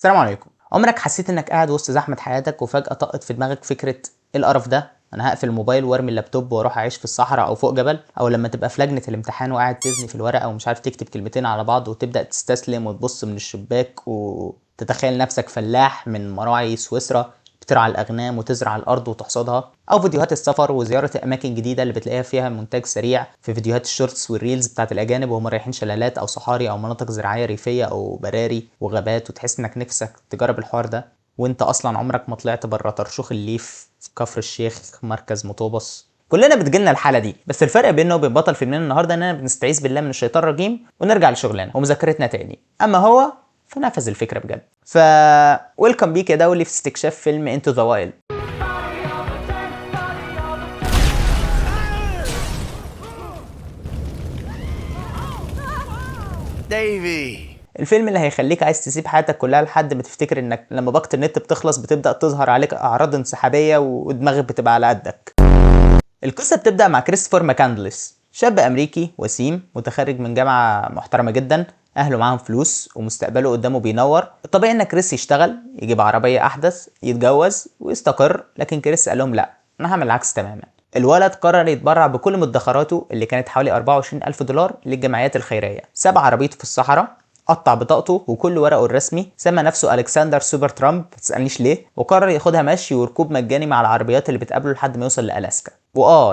السلام عليكم. عمرك حسيت انك قاعد وسط زحمه حياتك وفجاه طقت في دماغك فكره ايه القرف ده؟ انا هقفل الموبايل وارمي اللابتوب واروح اعيش في الصحراء او فوق جبل؟ او لما تبقى في لجنه الامتحان وقاعد تزني في الورقه ومش عارف تكتب كلمتين على بعض وتبدا تستسلم وتبص من الشباك وتتخيل نفسك فلاح من مراعي سويسرا بترعى الاغنام وتزرع الارض وتحصدها؟ او فيديوهات السفر وزياره اماكن جديده اللي بتلاقيها فيها مونتاج سريع في فيديوهات الشورتس والريلز بتاعت الاجانب وهم رايحين شلالات او صحاري او مناطق زراعيه ريفيه او براري وغابات، وتحس انك نفسك تجرب الحوار ده وانت اصلا عمرك ما طلعت بره طرشوخ الليف في كفر الشيخ مركز مطوبس. كلنا بتجيلنا الحاله دي، بس الفرق بيننا وبين بطل فيلمنا النهارده اننا بنستعيذ بالله من الشيطان الرجيم ونرجع لشغلنا ومذاكرتنا تاني، اما هو فنفذ الفكره بجد. ويلكم بيك يا دولي في استكشاف فيلم انتو ذا وايلد. الفيلم اللي هيخليك عايز تسيب حياتك كلها لحد ما تفتكر انك لما باقة النت بتخلص بتبدأ تظهر عليك اعراض انسحابية ودماغك بتبقى على قدك. القصة بتبدأ مع كريستوفر ماكاندلس، شاب امريكي وسيم متخرج من جامعة محترمة جدا، اهله معاهم فلوس ومستقبله قدامه بينور. الطبيعي ان كريس يشتغل، يجيب عربية احدث، يتجوز ويستقر، لكن كريس قال لهم لا، انا هعمل العكس تماما. الولد قرر يتبرع بكل مدخراته اللي كانت حوالي 24,000 دولار للجمعيات الخيرية. ساب عربيته في الصحراء، قطع بطاقته وكل ورقه الرسمي، سمى نفسه الكسندر سوبر ترامب، ما تسالنيش ليه، وقرر ياخدها مشي وركوب مجاني مع العربيات اللي بتقابله لحد ما يوصل لالاسكا.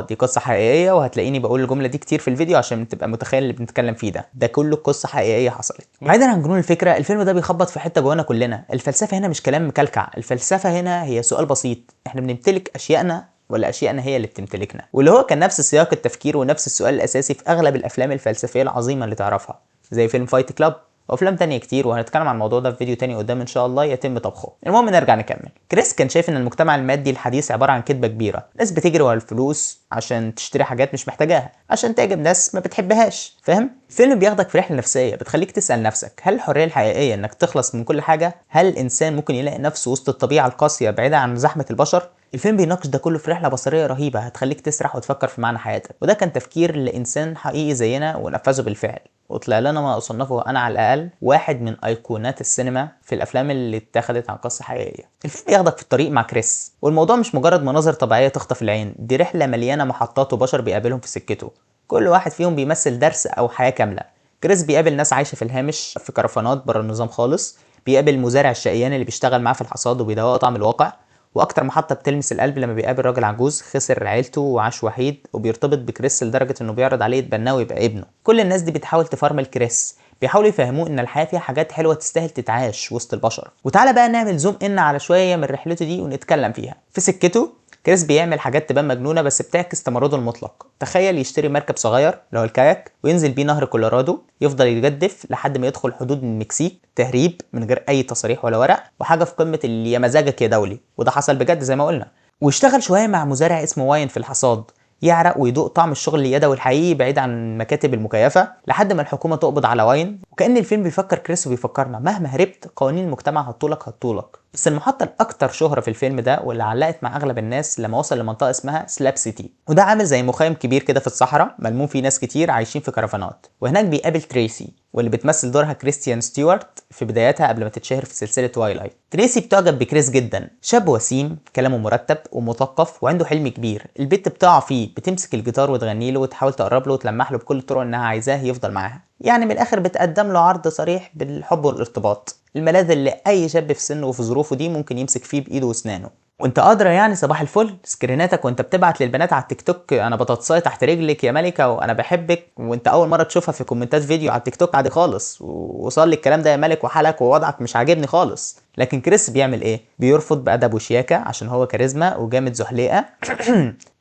دي قصه حقيقيه، وهتلاقيني بقول الجمله دي كتير في الفيديو عشان تبقى متخيل اللي بنتكلم فيه ده كله قصه حقيقيه حصلت. بعيدا عن جنون الفكره، الفيلم ده بيخبط في حته جوانا كلنا. الفلسفه هنا مش كلام مكلكع، الفلسفه هنا هي سؤال بسيط: احنا بنمتلك اشيائنا ولا اشيائنا هي اللي بتمتلكنا؟ واللي هو كان نفس سياق التفكير ونفس السؤال الاساسي في اغلب الافلام الفلسفيه العظيمه اللي تعرفها، زي فيلم فايت كلاب وافلام تانية كتير، وهنتكلم عن الموضوع ده في فيديو تاني قدام ان شاء الله يتم طبخه. المهم نرجع نكمل. كريس كان شايف ان المجتمع المادي الحديث عباره عن كذبه كبيره، ناس بتجري ورا الفلوس عشان تشتري حاجات مش محتاجاها، عشان تعجب ناس ما بتحبهاش، فاهم؟ الفيلم بياخدك في رحله نفسيه بتخليك تسال نفسك: هل الحريه الحقيقيه انك تخلص من كل حاجه؟ هل الانسان ممكن يلاقي نفسه وسط الطبيعه القاسيه بعيدا عن زحمه البشر؟ الفيلم بيناقش ده كله في رحله بصريه رهيبه هتخليك تسرح وتفكر في معنى حياتك، وده كان تفكير لانسان حقيقي زينا ونفذه بالفعل، وطلع لنا ما اصنفه انا على الاقل واحد من ايقونات السينما في الافلام اللي اتاخدت عن قصه حقيقيه. الفيلم بياخدك في الطريق مع كريس، والموضوع مش مجرد مناظر طبيعيه تخطف العين، دي رحله مليانه محطات وبشر بيقابلهم في سكته، كل واحد فيهم بيمثل درس او حياه كامله. كريس بيقابل ناس عايشه في الهامش في كرفانات بره النظام خالص، بيقابل مزارع الشقيان اللي بيشتغل معاه في الحصاد وبيدوقه طعم الواقع، واكتر محطه بتلمس القلب لما بيقابل راجل عجوز خسر عيلته وعاش وحيد وبيرتبط بكريس لدرجه انه بيعرض عليه يتبناه ويبقى ابنه. كل الناس دي بتحاول تفرمل كريس، بيحاولوا يفهموه ان الحياه فيها حاجات حلوه تستاهل تتعاش وسط البشر. وتعالى بقى نعمل زوم ان على شويه من رحلته دي ونتكلم فيها. في سكته كريس بيعمل حاجات تبان مجنونه بس بتعكس تمرده المطلق. تخيل يشتري مركب صغير اللي هو الكاياك وينزل بيه نهر كولورادو، يفضل يجدف لحد ما يدخل حدود المكسيك تهريب من غير اي تصاريح ولا ورق، وحاجه في قمه اللي يا مزاجك يا دولي، وده حصل بجد زي ما قلنا. واشتغل شويه مع مزارع اسمه واين في الحصاد، يعرق ويدوق طعم الشغل اليدوي الحقيقي بعيد عن المكاتب المكيفه، لحد ما الحكومه تقبض على واين. وكأن الفيلم بيفكر كريس وبيفكرنا مهما هربت قوانين المجتمع هتطولك. بس المحطه الاكثر شهره في الفيلم ده واللي علقت مع اغلب الناس لما وصل لمنطقه اسمها سلاب سيتي، وده عامل زي مخيم كبير كده في الصحراء ملموم فيه ناس كتير عايشين في كرفانات. وهناك بيقابل تريسي واللي بتمثل دورها كريستيان ستيوارت في بداياتها قبل ما تتشهر في سلسله توايلايت. تريسي بتعجب بكريس جدا، شاب وسيم كلامه مرتب ومثقف وعنده حلم كبير. البت بتقع فيه، بتمسك الجيتار وتغني له وتحاول تقرب له وتلمح له بكل الطرق انها عايزاه يفضل معاها، يعني من الاخر بتقدم له عرض صريح بالحب والارتباط، الملاذ اللي اي شاب في سنه وفي ظروفه دي ممكن يمسك فيه بايده واسنانه. وانت قادره يعني صباح الفل سكريناتك وانت بتبعت للبنات على التيك توك: انا بطاطساي تحت رجلك يا ملكه وانا بحبك، وانت اول مره تشوفها في كومنتات فيديو على التيك توك عادي خالص، ووصل لي الكلام ده يا ملك وحالك ووضعك مش عاجبني خالص. لكن كريس بيعمل ايه؟ بيرفض بادب وشياكه عشان هو كاريزما وجامد زحليقه.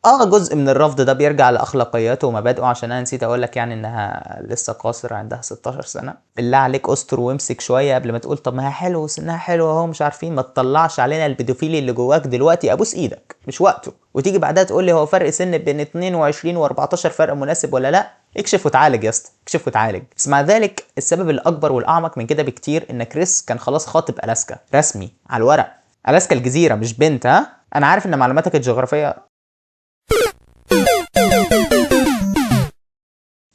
جزء من الرفض ده بيرجع لاخلاقياته ومبادئه، عشان انا نسيت اقول لك يعني انها لسه قاصره عندها 16 سنه. بالله عليك استر وامسك شويه قبل ما تقول طب ما هي حلو وسنها حلو اهو مش عارفين. ما تطلعش علينا البيدوفيلي اللي جواك دلوقتي، ابوس ايدك مش وقته. وتيجي بعدها تقول لي هو فرق سن بين 22 و14 فرق مناسب ولا لا؟ اكشف وتعالج يا اسطى، اكشف وتعالج. بس مع ذلك السبب الاكبر والاعمق من كده بكتير ان كريس كان خلاص خاطب الاسكا رسمي على الورق. الاسكا الجزيره مش بنت، ها؟ انا عارف ان معلوماتك الجغرافيه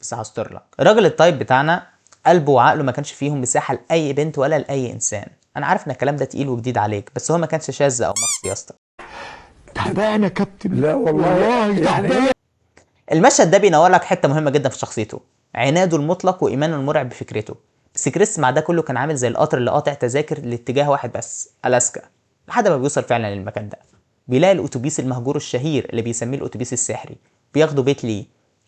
بس هستر لك. الراجل الطيب بتاعنا قلبه وعقله ما كانش فيهم مساحه لاي بنت ولا لاي انسان. انا عارف ان الكلام ده تقيل وجديد عليك، بس هو ما كانش شاذ او مخصي يا اسطى. تعبان يا كابتن. لا والله تعبان. المشهد ده بينور لك حته مهمه جدا في شخصيته، عناده المطلق وايمانه المرعب بفكرته. بس كريس مع ده كله كان عامل زي القطر اللي قاطع تذاكر لاتجاه واحد بس، الاسكا، لحد ما بيوصل فعلا للمكان ده. بيلاقي الاتوبيس المهجور الشهير اللي بيسميه الاتوبيس السحري، بياخده بيت ليه.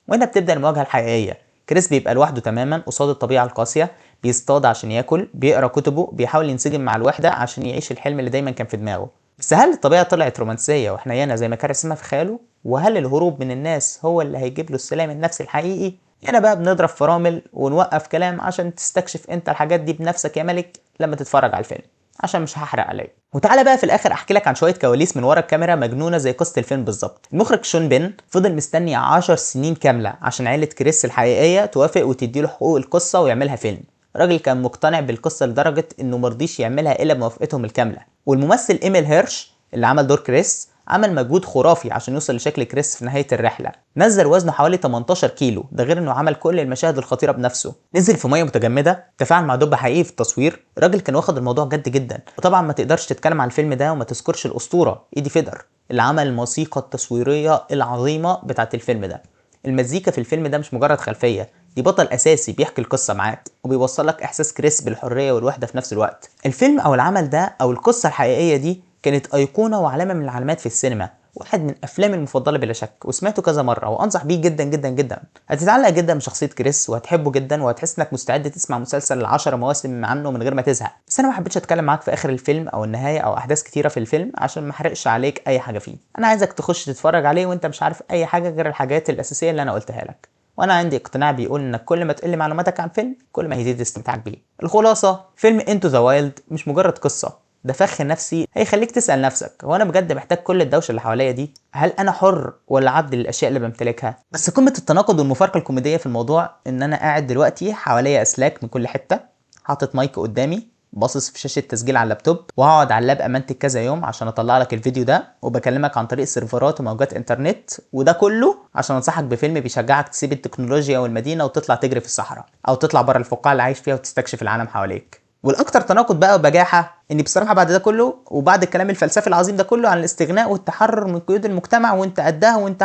وهنا بتبدا المواجهه الحقيقيه. كريس بيبقى لوحده تماما قصاد الطبيعه القاسيه، بيصطاد عشان ياكل، بيقرا كتبه، بيحاول ينسجم مع الوحده عشان يعيش الحلم اللي دايما كان في دماغه. بس هل الطبيعه طلعت رومانسيه وحنينه زي ما كان رسمها في خياله؟ وهل الهروب من الناس هو اللي هيجيب له السلام النفسي الحقيقي؟ هنا بقى بنضرب فرامل ونوقف كلام عشان تستكشف انت الحاجات دي بنفسك يا ملك لما تتفرج على الفيلم، عشان مش هحرق عليك. وتعالى بقى في الاخر احكي لك عن شويه كواليس من ورا الكاميرا مجنونه زي قصه الفيلم بالظبط. المخرج شون بين فضل مستني 10 سنين كامله عشان عيله كريس الحقيقيه توافق وتديله حقوق القصه ويعملها فيلم. الراجل كان مقتنع بالقصه لدرجه انه مرضيش يعملها الا بموافقتهم الكامله. والممثل ايميل هيرش اللي عمل دور كريس عمل مجهود خرافي عشان يوصل لشكل كريس في نهايه الرحله. نزل وزنه حوالي 18 كيلو، ده غير انه عمل كل المشاهد الخطيره بنفسه. نزل في ميه متجمده، تفاعل مع دب حقيقي في التصوير. الراجل كان واخد الموضوع جد جدا. وطبعا ما تقدرش تتكلم عن الفيلم ده وما تذكرش الاسطوره ايدي فيدر اللي عمل الموسيقى التصويريه العظيمه بتاعه الفيلم ده. المزيكا في الفيلم ده مش مجرد خلفيه، دي بطل اساسي بيحكي القصه معاك وبيوصل لك احساس كريس بالحريه والوحده في نفس الوقت. الفيلم او العمل ده او القصه الحقيقيه دي كانت ايقونه وعلامه من العلامات في السينما، واحد من افلامي المفضله بلا شك، وسمعته كذا مره وانصح بيه جدا جدا جدا. هتتعلق جدا بشخصيه كريس وهتحبه جدا وهتحس انك مستعد تسمع مسلسل 10 مواسم عنه من غير ما تزهق. بس انا ما حبيتش اتكلم معاك في اخر الفيلم او النهايه او احداث كتيره في الفيلم عشان ما احرقش عليك اي حاجه فيه. انا عايزك تخش تتفرج عليه وانت مش عارف اي حاجه غير الحاجات الاساسيه اللي انا قلتها لك. وانا عندي اقتناع بيقول انك كل ما تقل معلوماتك عن فيلم كل ما هيزيد استمتاعك بيه. الخلاصه، فيلم انتو ذا وايلد مش مجرد قصه، ده فخ نفسي هيخليك تسأل نفسك هو انا بجد محتاج كل الدوشه اللي حواليا دي؟ هل انا حر ولا عبد للاشياء اللي بمتلكها؟ بس قمه التناقض والمفارقه الكوميديه في الموضوع ان انا قاعد دلوقتي حواليا اسلاك من كل حته، حاطط مايك قدامي، باصص في شاشه تسجيل على اللابتوب، وهقعد على اللاب امنتج كذا يوم عشان اطلع لك الفيديو ده، وبكلمك عن طريق سيرفرات وموجات انترنت، وده كله عشان انصحك بفيلم بيشجعك تسيب التكنولوجيا والمدينه وتطلع تجري في الصحراء او تطلع بره الفقاعه اللي عايش فيها وتستكشف العالم حواليك. والاكتر تناقض بقى وبجاحه اني بصراحه بعد ده كله وبعد الكلام الفلسفي العظيم ده كله عن الاستغناء والتحرر من قيود المجتمع وانت قدها وانت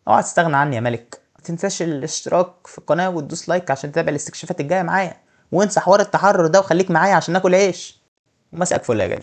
اوعى تستغنى عني يا ملك. ما تنساش الاشتراك في القناه وتدوس لايك عشان تتابع الاستكشافات الجايه معايا، وانسى حوار التحرر ده وخليك معايا عشان ناكل عيش. ومساك فل يا جدع.